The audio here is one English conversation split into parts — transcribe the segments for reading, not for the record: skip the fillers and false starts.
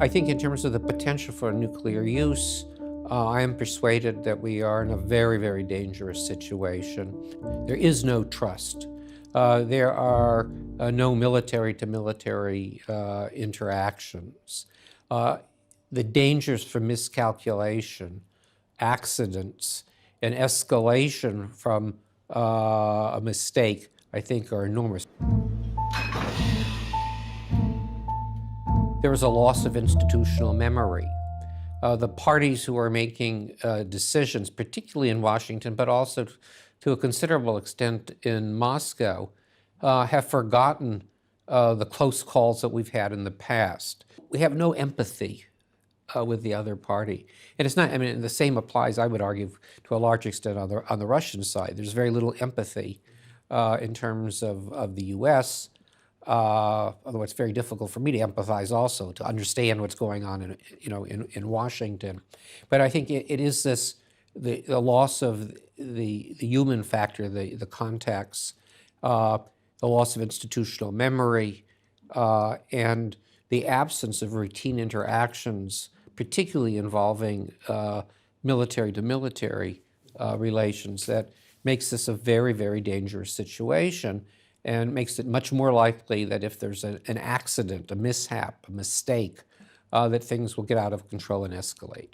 I think in terms of the potential for nuclear use, I am persuaded that we are in a very, very dangerous situation. There is no trust. There are no military-to-military interactions. The dangers for miscalculation, accidents, and escalation from a mistake, I think, are enormous. There is a loss of institutional memory. The parties who are making decisions, particularly in Washington, but also to a considerable extent in Moscow, have forgotten the close calls that we've had in the past. We have no empathy with the other party. And it's not, I mean, the same applies, I would argue, to a large extent on the Russian side. There's very little empathy in terms of the U.S., although it's very difficult for me to empathize also, to understand what's going on in Washington. But I think it is this, the loss of the human factor, the contacts, the loss of institutional memory, and the absence of routine interactions, particularly involving military-to-military relations, that makes this a very, very dangerous situation, and makes it much more likely that if there's an accident, a mishap, a mistake, that things will get out of control and escalate.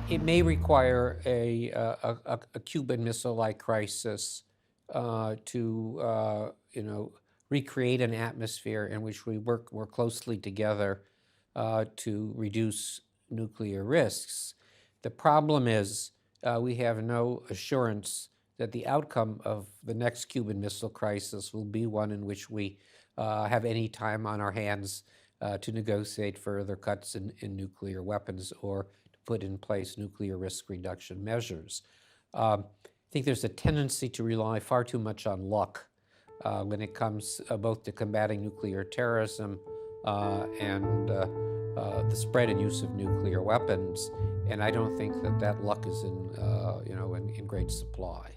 It may require a Cuban Missile-like crisis to recreate an atmosphere in which we work more closely together to reduce nuclear risks. The problem is we have no assurance that the outcome of the next Cuban Missile Crisis will be one in which we have any time on our hands to negotiate further cuts in nuclear weapons or to put in place nuclear risk reduction measures. I think there's a tendency to rely far too much on luck when it comes both to combating nuclear terrorism and the spread and use of nuclear weapons, and I don't think that luck is in great supply.